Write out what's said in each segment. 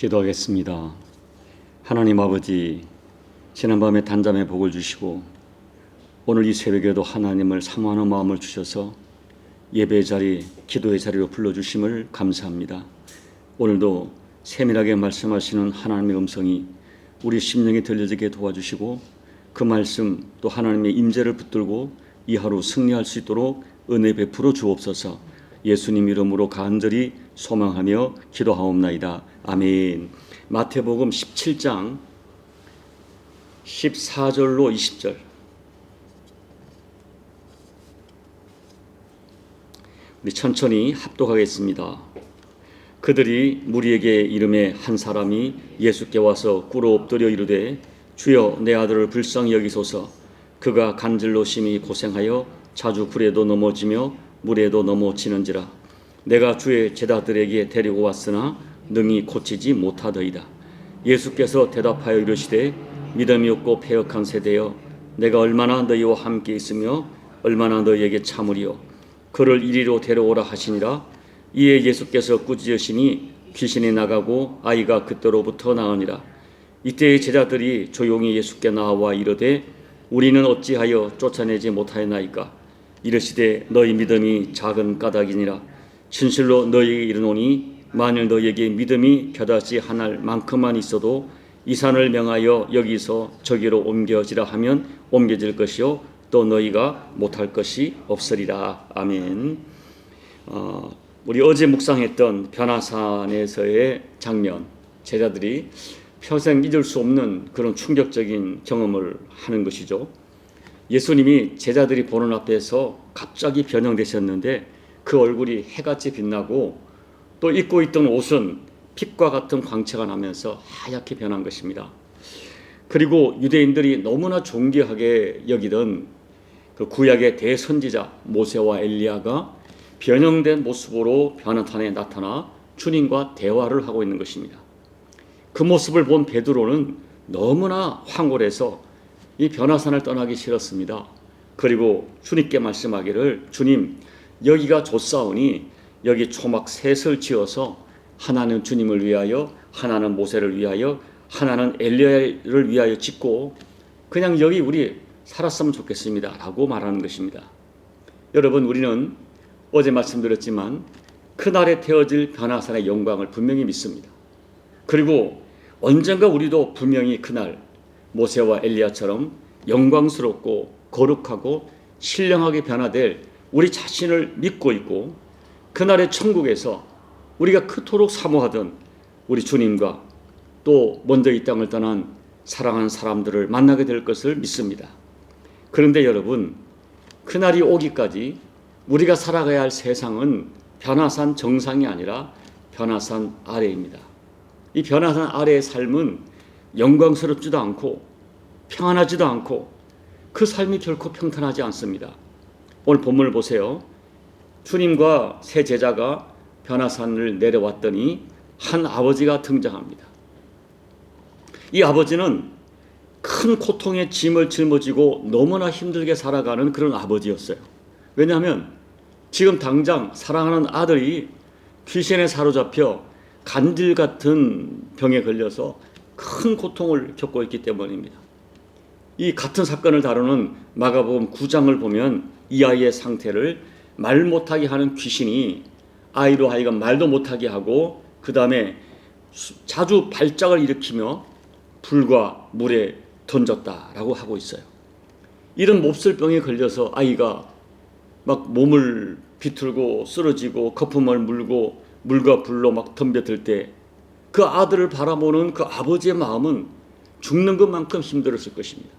기도하겠습니다. 하나님 아버지, 지난밤에 단잠에 복을 주시고 오늘 이 새벽에도 하나님을 사모하는 마음을 주셔서 예배의 자리, 기도의 자리로 불러주심을 감사합니다. 오늘도 세밀하게 말씀하시는 하나님의 음성이 우리 심령에 들려지게 도와주시고 그 말씀 또 하나님의 임재를 붙들고 이 하루 승리할 수 있도록 은혜 베풀어 주옵소서. 예수님 이름으로 간절히 소망하며 기도하옵나이다. 아멘. 마태복음 17장 14절로 20절. 우리 천천히 합독하겠습니다. 그들이 무리에게 이름에 한 사람이 예수께 와서 꿇어 엎드려 이르되 주여 내 아들을 불쌍히 여기소서. 그가 간질로 심히 고생하여 자주 불에도 넘어지며 물에도 넘어지는지라. 내가 주의 제자들에게 데리고 왔으나 능히 고치지 못하더이다. 예수께서 대답하여 이르시되 믿음이 없고 패역한 세대여, 내가 얼마나 너희와 함께 있으며 얼마나 너희에게 참으리요. 그를 이리로 데려오라 하시니라. 이에 예수께서 꾸짖으시니 귀신이 나가고 아이가 그때로부터 나으니라. 이때의 제자들이 조용히 예수께 나와 이르되 우리는 어찌하여 쫓아내지 못하였나이까. 이르시되 너희 믿음이 작은 까닭이니라. 진실로 너희에게 이르노니 만일 너희에게 믿음이 겨다시 하나 만큼만 있어도 이 산을 명하여 여기서 저기로 옮겨지라 하면 옮겨질 것이요 또 너희가 못할 것이 없으리라. 아멘. 우리 어제 묵상했던 변화산에서의 장면, 제자들이 평생 잊을 수 없는 그런 충격적인 경험을 하는 것이죠. 예수님이 제자들이 보는 앞에서 갑자기 변형되셨는데 그 얼굴이 해같이 빛나고 또 입고 있던 옷은 빛과 같은 광채가 나면서 하얗게 변한 것입니다. 그리고 유대인들이 너무나 존귀하게 여기던 그 구약의 대선지자 모세와 엘리야가 변형된 모습으로 변화산에 나타나 주님과 대화를 하고 있는 것입니다. 그 모습을 본 베드로는 너무나 황홀해서 이 변화산을 떠나기 싫었습니다. 그리고 주님께 말씀하기를 주님, 여기가 좋사오니 여기 초막 셋을 지어서 하나는 주님을 위하여, 하나는 모세를 위하여, 하나는 엘리야를 위하여 짓고 그냥 여기 우리 살았으면 좋겠습니다 라고 말하는 것입니다. 여러분, 우리는 어제 말씀드렸지만 그날에 태어질 변화산의 영광을 분명히 믿습니다. 그리고 언젠가 우리도 분명히 그날 모세와 엘리야처럼 영광스럽고 거룩하고 신령하게 변화될 우리 자신을 믿고 있고 그날의 천국에서 우리가 그토록 사모하던 우리 주님과 또 먼저 이 땅을 떠난 사랑하는 사람들을 만나게 될 것을 믿습니다. 그런데 여러분, 그날이 오기까지 우리가 살아가야 할 세상은 변화산 정상이 아니라 변화산 아래입니다. 이 변화산 아래의 삶은 영광스럽지도 않고 평안하지도 않고 그 삶이 결코 평탄하지 않습니다. 오늘 본문을 보세요. 주님과 세 제자가 변화산을 내려왔더니 한 아버지가 등장합니다. 이 아버지는 큰 고통의 짐을 짊어지고 너무나 힘들게 살아가는 그런 아버지였어요. 왜냐하면 지금 당장 사랑하는 아들이 귀신에 사로잡혀 간질 같은 병에 걸려서 큰 고통을 겪고 있기 때문입니다. 이 같은 사건을 다루는 마가복음 9장을 보면 이 아이의 상태를 말 못하게 하는 귀신이 아이로 하여금 말도 못하게 하고 그 다음에 자주 발작을 일으키며 불과 물에 던졌다라고 하고 있어요. 이런 몹쓸병에 걸려서 아이가 막 몸을 비틀고 쓰러지고 거품을 물고 물과 불로 막 덤벼들 때 그 아들을 바라보는 그 아버지의 마음은 죽는 것만큼 힘들었을 것입니다.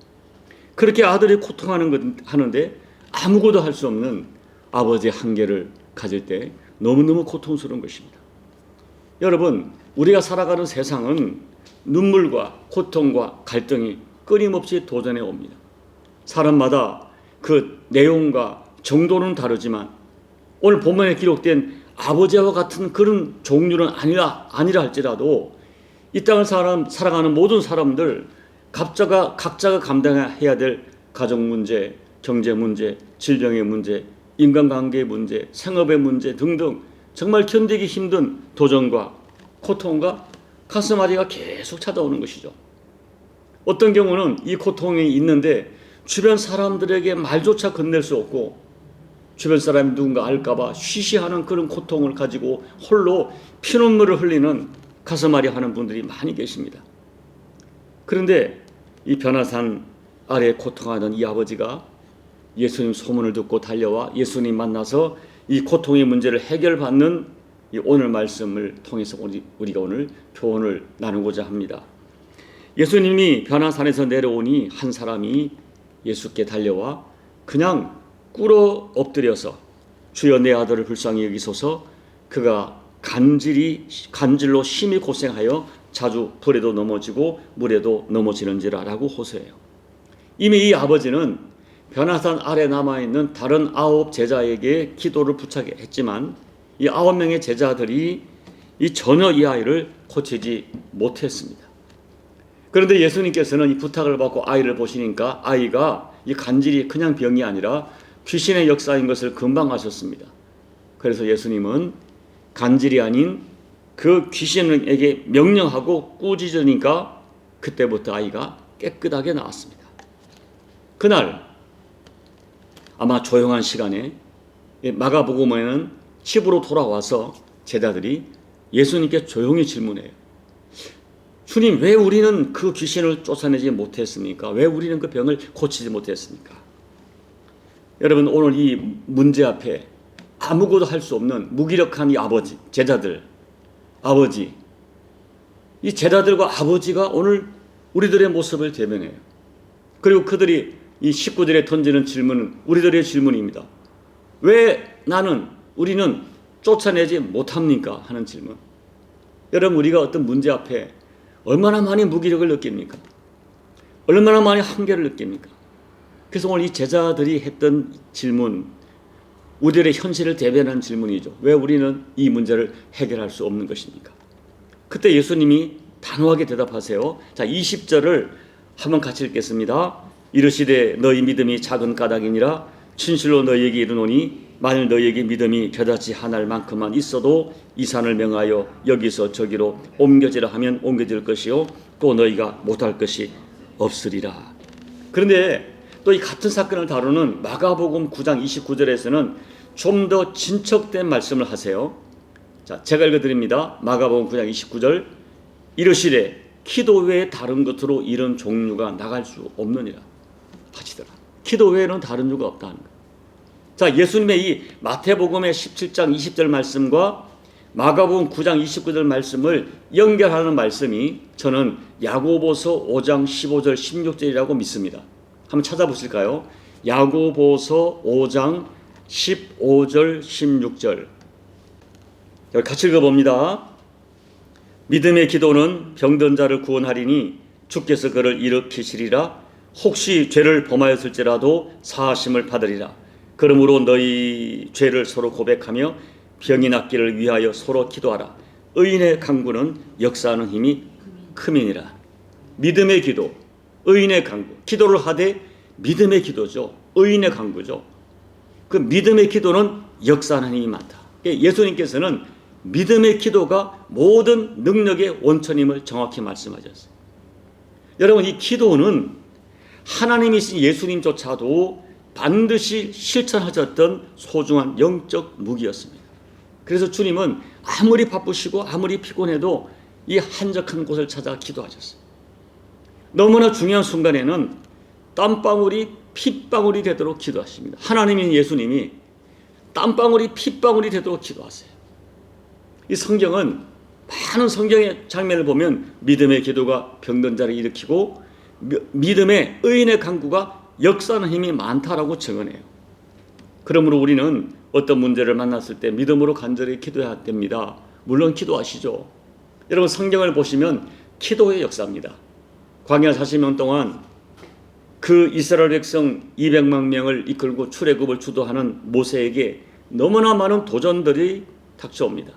그렇게 아들이 고통하는데 아무것도 할 수 없는 아버지의 한계를 가질 때 너무너무 고통스러운 것입니다. 여러분, 우리가 살아가는 세상은 눈물과 고통과 갈등이 끊임없이 도전해 옵니다. 사람마다 그 내용과 정도는 다르지만 오늘 본문에 기록된 아버지와 같은 그런 종류는 아니라 할지라도 이 땅을 살아가는 모든 사람들 각자가 감당해야 될 가정 문제, 경제 문제, 질병의 문제, 인간관계의 문제, 생업의 문제 등등 정말 견디기 힘든 도전과 고통과 가슴앓이가 계속 찾아오는 것이죠. 어떤 경우는 이 고통이 있는데 주변 사람들에게 말조차 건넬 수 없고 주변 사람이 누군가 알까봐 쉬쉬하는 그런 고통을 가지고 홀로 피눈물을 흘리는 가슴앓이 하는 분들이 많이 계십니다. 그런데 이 변화산 아래 고통하던 이 아버지가 예수님 소문을 듣고 달려와 예수님 만나서 이 고통의 문제를 해결받는 이 오늘 말씀을 통해서 우리가 오늘 교훈을 나누고자 합니다. 예수님이 변화산에서 내려오니 한 사람이 예수께 달려와 그냥 꿇어 엎드려서 주여 내 아들을 불쌍히 여기소서, 그가 간질로 심히 고생하여 자주 불에도 넘어지고 물에도 넘어지는지라 라고 호소해요. 이미 이 아버지는 변화산 아래 남아있는 다른 9 제자에게 기도를 부탁했지만 이 9명의 제자들이 전혀 이 아이를 고치지 못했습니다. 그런데 예수님께서는 이 부탁을 받고 아이를 보시니까 아이가 이 간질이 그냥 병이 아니라 귀신의 역사인 것을 금방 아셨습니다. 그래서 예수님은 간질이 아닌 그 귀신에게 명령하고 꾸짖으니까 그때부터 아이가 깨끗하게 나왔습니다. 그날 아마 조용한 시간에 마가복음에는 집으로 돌아와서 제자들이 예수님께 조용히 질문해요. 주님, 왜 우리는 그 귀신을 쫓아내지 못했습니까? 왜 우리는 그 병을 고치지 못했습니까? 여러분, 오늘 이 문제 앞에 아무것도 할 수 없는 무기력한 이 아버지, 제자들, 아버지, 이 제자들과 아버지가 오늘 우리들의 모습을 대변해요. 그리고 그들이 이 19절에 던지는 질문은 우리들의 질문입니다. 왜 우리는 쫓아내지 못합니까? 하는 질문. 여러분, 우리가 어떤 문제 앞에 얼마나 많이 무기력을 느낍니까? 얼마나 많이 한계를 느낍니까? 그래서 오늘 이 제자들이 했던 질문, 우리들의 현실을 대변하는 질문이죠. 왜 우리는 이 문제를 해결할 수 없는 것입니까? 그때 예수님이 단호하게 대답하세요. 자, 20절을 한번 같이 읽겠습니다. 이르시되 너희 믿음이 작은 까닭이니라. 진실로 너희에게 이르노니 만일 너희에게 믿음이 겨자씨 하나일 만큼만 있어도 이 산을 명하여 여기서 저기로 옮겨지라 하면 옮겨질 것이요 또 너희가 못할 것이 없으리라. 그런데 또 이 같은 사건을 다루는 마가복음 9장 29절에서는 좀 더 진척된 말씀을 하세요. 자, 제가 읽어드립니다. 마가복음 9장 29절. 이르시되 기도 외에 다른 것으로 이런 종류가 나갈 수 없느니라 하시더라. 기도 외에는 다른 이유가 없다는 거예요. 자, 예수님의 이 마태복음의 17장 20절 말씀과 마가복음 9장 29절 말씀을 연결하는 말씀이 저는 야고보서 5장 15절 16절이라고 믿습니다. 한번 찾아보실까요? 야고보서 5장 15절 16절. 여기 같이 읽어봅니다. 믿음의 기도는 병든 자를 구원하리니 주께서 그를 일으키시리라. 혹시 죄를 범하였을지라도 사하심을 받으리라. 그러므로 너희 죄를 서로 고백하며 병이 낫기를 위하여 서로 기도하라. 의인의 간구는 역사하는 힘이 크미니라. 믿음의 기도, 의인의 간구. 기도를 하되 믿음의 기도죠. 의인의 간구죠. 그 믿음의 기도는 역사하는 힘이 많다. 예수님께서는 믿음의 기도가 모든 능력의 원천임을 정확히 말씀하셨어요. 여러분, 이 기도는 하나님이신 예수님조차도 반드시 실천하셨던 소중한 영적 무기였습니다. 그래서 주님은 아무리 바쁘시고 아무리 피곤해도 이 한적한 곳을 찾아 기도하셨어요. 너무나 중요한 순간에는 땀방울이 핏방울이 되도록 기도하십니다. 하나님인 예수님이 땀방울이 핏방울이 되도록 기도하세요. 이 성경은 많은 성경의 장면을 보면 믿음의 기도가 병든 자를 일으키고 믿음의 의인의 간구가 역사하는 힘이 많다라고 증언해요. 그러므로 우리는 어떤 문제를 만났을 때 믿음으로 간절히 기도해야 됩니다. 물론 기도하시죠. 여러분, 성경을 보시면 기도의 역사입니다. 광야 40년 동안 그 이스라엘 백성 200만 명을 이끌고 출애굽을 주도하는 모세에게 너무나 많은 도전들이 닥쳐옵니다.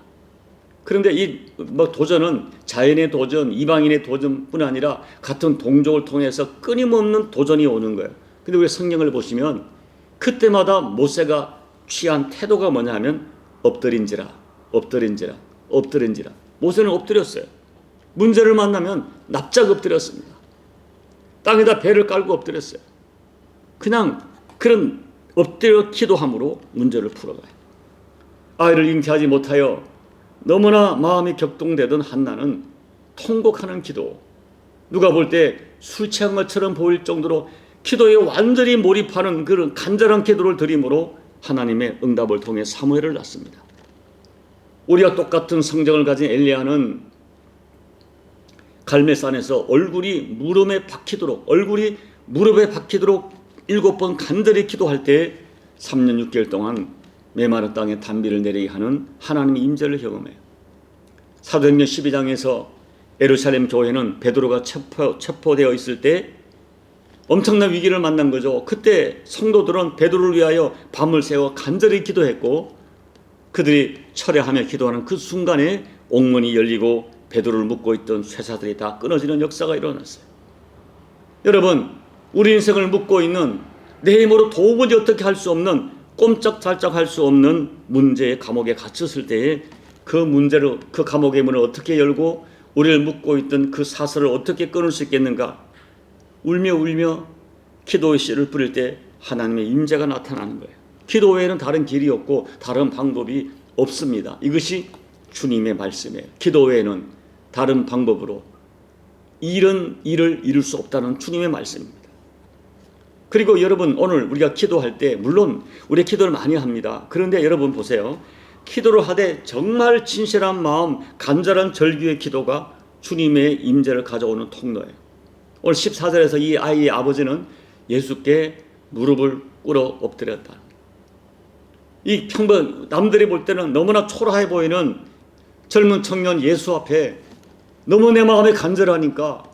그런데 이 도전은 자연의 도전, 이방인의 도전뿐 아니라 같은 동족을 통해서 끊임없는 도전이 오는 거예요. 근데 우리 성경을 보시면 그때마다 모세가 취한 태도가 뭐냐면 엎드린지라. 모세는 엎드렸어요. 문제를 만나면 납작 엎드렸습니다. 땅에다 배를 깔고 엎드렸어요. 그냥 그런 엎드려 기도함으로 문제를 풀어가요. 아이를 잉태하지 못하여 너무나 마음이 격동되던 한나는 통곡하는 기도, 누가 볼 때 술 취한 것처럼 보일 정도로 기도에 완전히 몰입하는 그런 간절한 기도를 드림으로 하나님의 응답을 통해 사무엘을 낳습니다. 우리와 똑같은 성정을 가진 엘리야는 갈멜산에서 얼굴이 무릎에 박히도록 7번 간절히 기도할 때 3년 6개월 동안 메마른 땅에 단비를 내리게 하는 하나님의 임재를 경험해요. 사도행전 12장에서 예루살렘 교회는 베드로가 체포되어 있을 때 엄청난 위기를 만난 거죠. 그때 성도들은 베드로를 위하여 밤을 새워 간절히 기도했고, 그들이 철회하며 기도하는 그 순간에 옥문이 열리고 베드로를 묶고 있던 쇠사들이 다 끊어지는 역사가 일어났어요. 여러분, 우리 인생을 묶고 있는 내 힘으로 도무지 어떻게 할 수 없는, 꼼짝달짝 할 수 없는 문제의 감옥에 갇혔을 때에 그 문제를, 그 감옥의 문을 어떻게 열고 우리를 묶고 있던 그 사슬을 어떻게 끊을 수 있겠는가? 울며 기도의 씨를 뿌릴 때 하나님의 임재가 나타나는 거예요. 기도 외에는 다른 길이 없고 다른 방법이 없습니다. 이것이 주님의 말씀이에요. 기도 외에는 다른 방법으로 이런 일을 이룰 수 없다는 주님의 말씀입니다. 그리고 여러분, 오늘 우리가 기도할 때 물론 우리 기도를 많이 합니다. 그런데 여러분 보세요. 기도를 하되 정말 진실한 마음, 간절한 절규의 기도가 주님의 임재를 가져오는 통로예요. 오늘 14절에서 이 아이의 아버지는 예수께 무릎을 꿇어 엎드렸다. 이 평범, 남들이 볼 때는 너무나 초라해 보이는 젊은 청년 예수 앞에 너무 내 마음에 간절하니까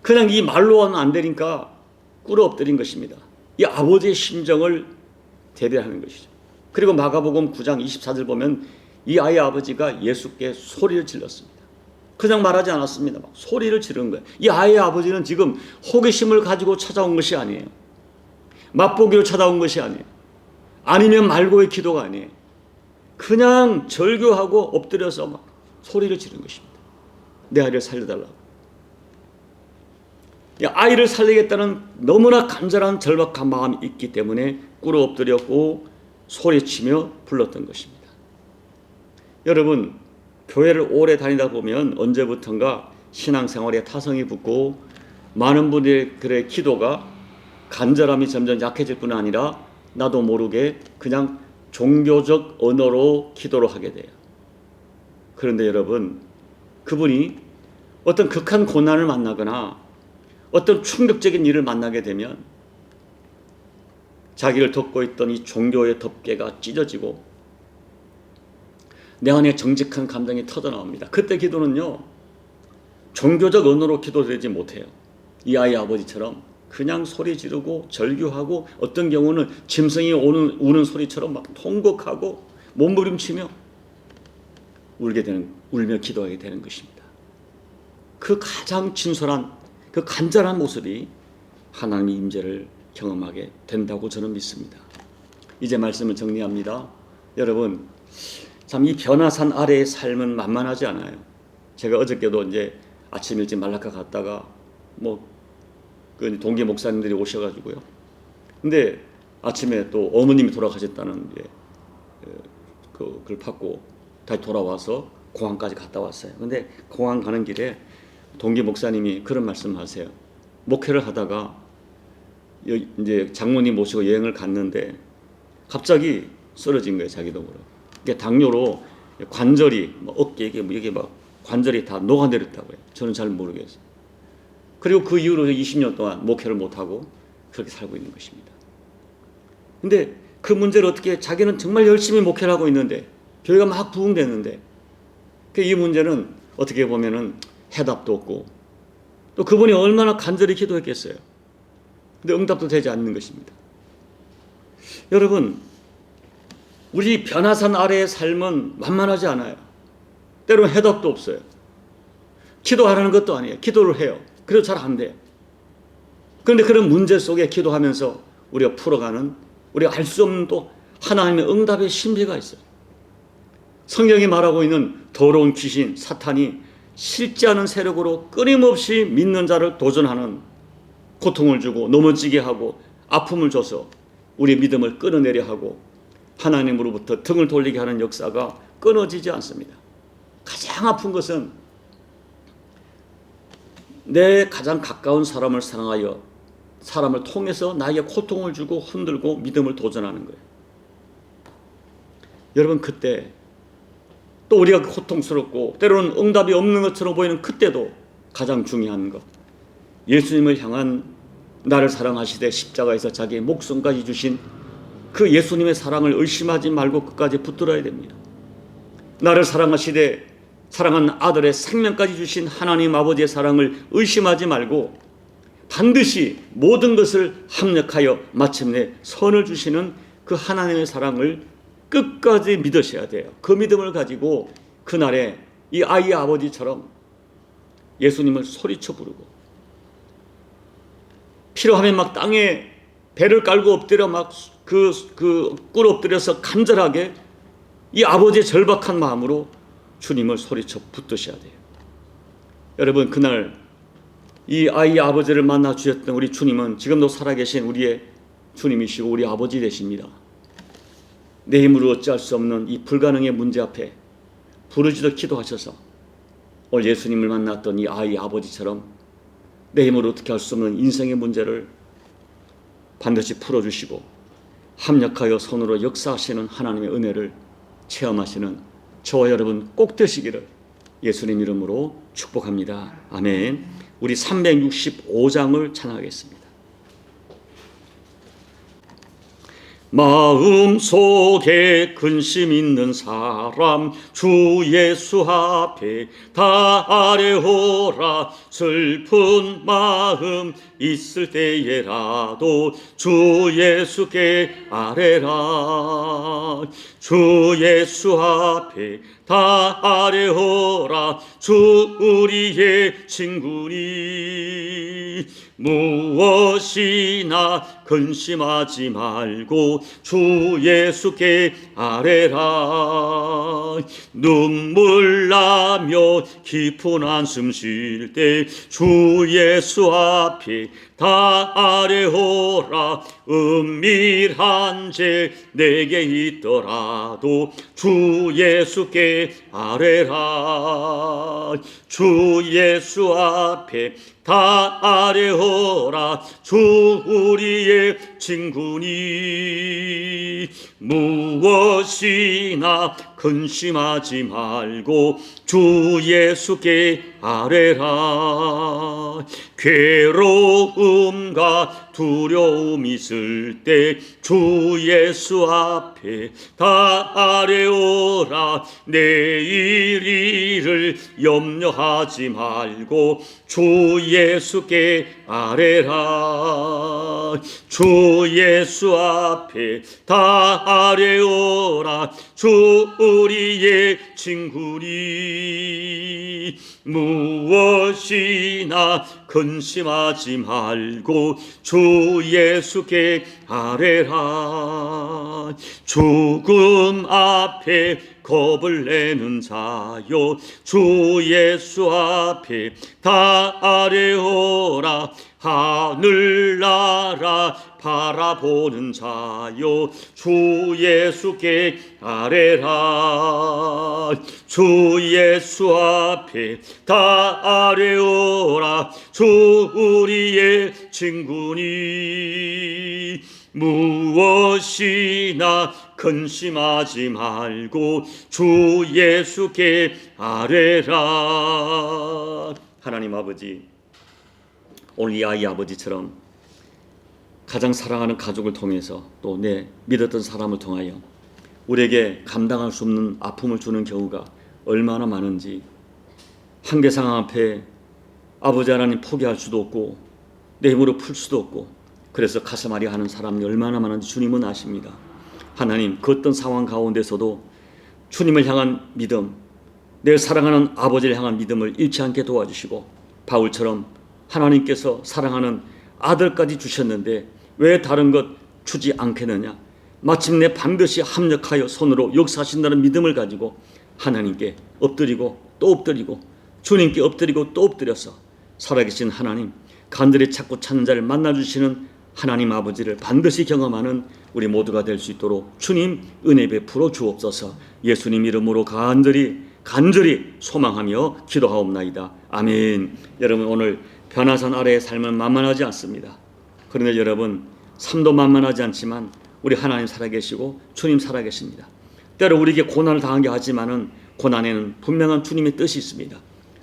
그냥 이 말로는 안 되니까 꿇어 엎드린 것입니다. 이 아버지의 심정을 대변하는 것이죠. 그리고 마가복음 9장 24절 보면 이 아이의 아버지가 예수께 소리를 질렀습니다. 그냥 말하지 않았습니다. 막 소리를 지른 거예요. 이 아이의 아버지는 지금 호기심을 가지고 찾아온 것이 아니에요. 맛보기로 찾아온 것이 아니에요. 아니면 말고의 기도가 아니에요. 그냥 절규하고 엎드려서 막 소리를 지른 것입니다. 내 아이를 살려달라고. 아이를 살리겠다는 너무나 간절한 절박한 마음이 있기 때문에 꿇어 엎드렸고 소리치며 불렀던 것입니다. 여러분, 교회를 오래 다니다 보면 언제부턴가 신앙생활에 타성이 붙고 많은 분들의 기도가 간절함이 점점 약해질 뿐 아니라 나도 모르게 그냥 종교적 언어로 기도를 하게 돼요. 그런데 여러분, 그분이 어떤 극한 고난을 만나거나 어떤 충격적인 일을 만나게 되면 자기를 덮고 있던 이 종교의 덮개가 찢어지고 내 안에 정직한 감정이 터져나옵니다. 그때 기도는요, 종교적 언어로 기도되지 못해요. 이 아이 아버지처럼 그냥 소리 지르고 절규하고 어떤 경우는 짐승이 우는 소리처럼 막 통곡하고 몸부림치며 울며 기도하게 되는 것입니다. 그 가장 진솔한 그 간절한 모습이 하나님의 임재를 경험하게 된다고 저는 믿습니다. 이제 말씀을 정리합니다. 여러분, 참 이 변화산 아래의 삶은 만만하지 않아요. 제가 어저께도 이제 아침 일찍 말라카 갔다가 그 동기 목사님들이 오셔가지고요. 근데 아침에 또 어머님이 돌아가셨다는 그걸 받고 다시 돌아와서 공항까지 갔다 왔어요. 근데 공항 가는 길에 동기 목사님이 그런 말씀하세요. 목회를 하다가 이제 장모님 모시고 여행을 갔는데 갑자기 쓰러진 거예요. 자기도 모르고. 이게 당뇨로 관절이 어깨 이게 막 관절이 다 녹아내렸다고요. 저는 잘 모르겠어요. 그리고 그 이후로 20년 동안 목회를 못하고 그렇게 살고 있는 것입니다. 근데 그 문제를 어떻게, 자기는 정말 열심히 목회를 하고 있는데 교회가 막 부흥됐는데 이 문제는 어떻게 보면은 해답도 없고 또 그분이 얼마나 간절히 기도했겠어요. 근데 응답도 되지 않는 것입니다. 여러분, 우리 변화산 아래의 삶은 만만하지 않아요. 때로는 해답도 없어요. 기도하라는 것도 아니에요. 기도를 해요. 그래도 잘 안 돼요. 그런데 그런 문제 속에 기도하면서 우리가 풀어가는, 우리가 알 수 없는 또 하나님의 응답의 신비가 있어요. 성경이 말하고 있는 더러운 귀신 사탄이 싫지 않은 세력으로 끊임없이 믿는 자를 도전하는, 고통을 주고 넘어지게 하고 아픔을 줘서 우리의 믿음을 끊어내려 하고 하나님으로부터 등을 돌리게 하는 역사가 끊어지지 않습니다. 가장 아픈 것은 내 가장 가까운 사람을 사랑하여 사람을 통해서 나에게 고통을 주고 흔들고 믿음을 도전하는 거예요. 여러분, 그때 또 우리가 고통스럽고 때로는 응답이 없는 것처럼 보이는 그때도 가장 중요한 것, 예수님을 향한 나를 사랑하시되 십자가에서 자기의 목숨까지 주신 그 예수님의 사랑을 의심하지 말고 끝까지 붙들어야 됩니다. 나를 사랑하시되 사랑한 아들의 생명까지 주신 하나님 아버지의 사랑을 의심하지 말고 반드시 모든 것을 합력하여 마침내 선을 주시는 그 하나님의 사랑을 끝까지 믿으셔야 돼요. 그 믿음을 가지고 그날에 이 아이의 아버지처럼 예수님을 소리쳐 부르고 필요하면 막 땅에 배를 깔고 엎드려 막 꿇어 엎드려서 간절하게 이 아버지의 절박한 마음으로 주님을 소리쳐 붙드셔야 돼요. 여러분, 그날 이 아이의 아버지를 만나 주셨던 우리 주님은 지금도 살아계신 우리의 주님이시고 우리 아버지 되십니다. 내 힘으로 어찌할 수 없는 이 불가능의 문제 앞에 부르짖어 기도하셔서 오늘 예수님을 만났던 이 아이의 아버지처럼 내 힘으로 어떻게 할 수 없는 인생의 문제를 반드시 풀어주시고 합력하여 손으로 역사하시는 하나님의 은혜를 체험하시는 저와 여러분 꼭 되시기를 예수님 이름으로 축복합니다. 아멘. 우리 365장을 찬양하겠습니다. 마음속에 근심 있는 사람 주 예수 앞에 다 아뢰오라. 슬픈 마음 있을 때에라도 주 예수께 아뢰라. 주 예수 앞에 다 아뢰오라. 주 우리의 친구니 무엇이나 근심하지 말고 주 예수께 아뢰라. 눈물 나며 깊은 한숨 쉴 때 주 예수 앞에 다 아뢰오라. 은밀한 죄 내게 있더라도 주 예수께 아뢰라. 주 예수 앞에 다 아뢰오라. 주 우리의 친구니 무엇이나 근심하지 말고 주 예수께 아뢰라. 괴로움과 두려움 있을 때 주 예수 앞에 다 아뢰오라. 내일 일을 염려하지 말고 주 예수께 아뢰라. 주 예수 앞에 다 아뢰오라. 주 우리의 친구니 무엇이나 근심하지 말고 주 예수께 아뢰라. 죽음 앞에 겁을 내는 자요 주 예수 앞에 다 아뢰오라. 하늘나라 바라보는 자요 주 예수께 아뢰라. 주 예수 앞에 다 아뢰오라. 주 우리의 친구니 무엇이나 근심하지 말고 주 예수께 아뢰라. 하나님 아버지, 오늘 이 아이 아버지처럼 가장 사랑하는 가족을 통해서 또 내 믿었던 사람을 통하여 우리에게 감당할 수 없는 아픔을 주는 경우가 얼마나 많은지, 한계 상황 앞에 아버지 하나님 포기할 수도 없고 내 힘으로 풀 수도 없고 그래서 가슴앓이 하는 사람이 얼마나 많은지 주님은 아십니다. 하나님, 그 어떤 상황 가운데서도 주님을 향한 믿음, 내 사랑하는 아버지를 향한 믿음을 잃지 않게 도와주시고 바울처럼 하나님께서 사랑하는 아들까지 주셨는데 왜 다른 것 주지 않겠느냐, 마침내 반드시 합력하여 손으로 역사하신다는 믿음을 가지고 하나님께 엎드리고 또 엎드리고 주님께 엎드리고 또 엎드려서 살아계신 하나님, 간절히 찾고 찾는 자를 만나주시는 하나님 아버지를 반드시 경험하는 우리 모두가 될 수 있도록 주님 은혜 베풀어 주옵소서. 예수님 이름으로 간절히 소망하며 기도하옵나이다. 아멘. 여러분, 오늘 변화산 아래의 삶은 만만하지 않습니다. 그런데 여러분, 삶도 만만하지 않지만 우리 하나님 살아계시고 주님 살아계십니다. 때로 우리에게 고난을 당하게 하지만은 고난에는 분명한 주님의 뜻이 있습니다.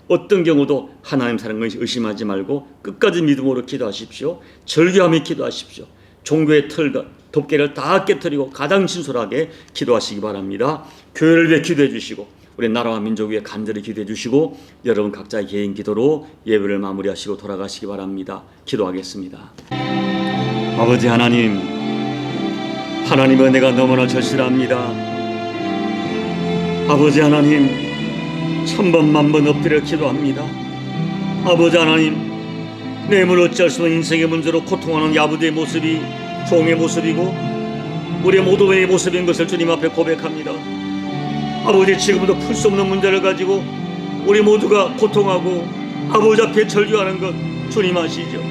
어떤 경우도 하나님 사랑을 의심하지 말고 끝까지 믿음으로 기도하십시오. 절규하며 기도하십시오. 종교의 틀과 덮개를 다 깨뜨리고 가장 진솔하게 기도하시기 바랍니다. 교회를 위해 기도해 주시고 우리 나라와 민족 위해 간절히 기도해 주시고 여러분 각자의 개인 기도로 예배를 마무리하시고 돌아가시기 바랍니다. 기도하겠습니다. 아버지 하나님, 하나님의 은혜가 너무나 절실합니다. 아버지 하나님, 천번 만번 엎드려 기도합니다. 아버지 하나님, 뇌물 어찌할 수 없는 인생의 문제로 고통하는 아버지의 모습이 종의 모습이고 우리 모두의 모습인 것을 주님 앞에 고백합니다. 아버지, 지금도 풀 수 없는 문제를 가지고 우리 모두가 고통하고 아버지 앞에 절규하는 것 주님 아시죠?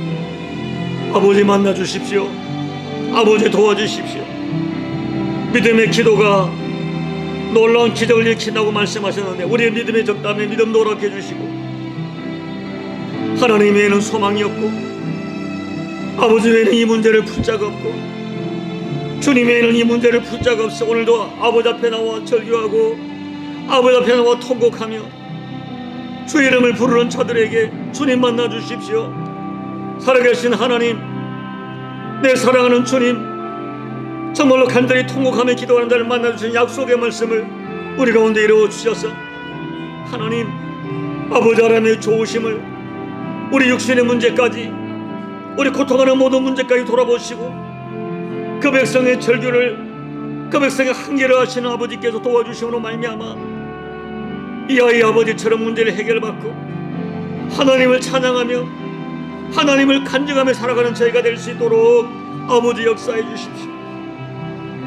아버지 만나 주십시오. 아버지 도와주십시오. 믿음의 기도가 놀라운 기적을 일으킨다고 말씀하셨는데 우리의 믿음의 적담에 믿음 노력해 주시고 하나님 외에는 소망이 없고 아버지 외에는 이 문제를 풀 자가 없고 주님 외에는 이 문제를 풀 자가 없어 오늘도 아버지 앞에 나와 절규하고 아버지 앞에 나와 통곡하며 주 이름을 부르는 자들에게 주님 만나 주십시오. 살아계신 하나님, 내 사랑하는 주님, 정말로 간절히 통곡하며 기도하는 자를 만나주신 약속의 말씀을 우리 가운데 이루어 주셔서 하나님 아버지 하나님의 좋으심을 우리 육신의 문제까지 우리 고통하는 모든 문제까지 돌아보시고 그 백성의 절규를 그 백성의 한계를 하시는 아버지께서 도와주심으로 말미암아 이 아이 아버지처럼 문제를 해결받고 하나님을 찬양하며 하나님을 간증하며 살아가는 저희가 될 수 있도록 아버지 역사해 주십시오.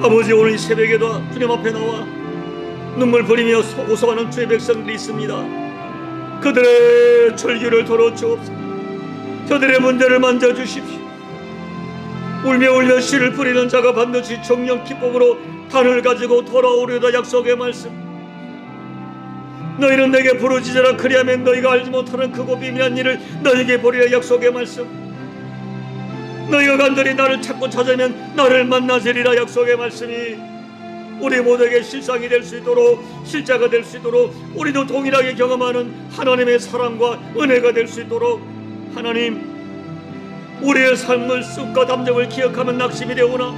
아버지, 오늘 이 새벽에도 주님 앞에 나와 눈물 버리며 호소하는 주의 백성들이 있습니다. 그들의 절규를 덜어주옵소서. 저들의 문제를 만져주십시오. 울며 씨를 뿌리는 자가 반드시 정령 기쁨으로 단을 가지고 돌아오리로다 약속의 말씀. 너희는 내게 부르짖으라 그리하면 너희가 알지 못하는 크고 비밀한 일을 너희에게 보리라 약속의 말씀. 너희가 간절히 나를 찾고 찾으면 나를 만나시리라 약속의 말씀이 우리 모두에게 실상이 될 수 있도록 실자가 될 수 있도록 우리도 동일하게 경험하는 하나님의 사랑과 은혜가 될 수 있도록 하나님, 우리의 삶을 쑥과 담정을 기억하면 낙심이 되오나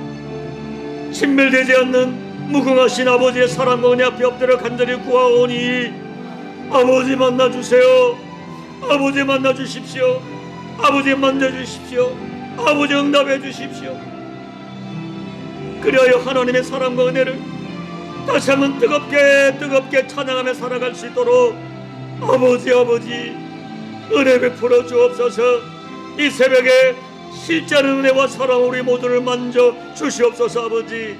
친밀되지 않는 무궁하신 아버지의 사랑과 은혜 앞에 엎드려 간절히 구하오니 아버지 만나주세요. 아버지 만나주십시오. 아버지 만져주십시오. 아버지 응답해 주십시오. 그리하여 하나님의 사랑과 은혜를 다시 한번 뜨겁게 찬양하며 살아갈 수 있도록 아버지 은혜 베풀어 주옵소서. 이 새벽에 실제는 은혜와 사랑 우리 모두를 만져 주시옵소서. 아버지,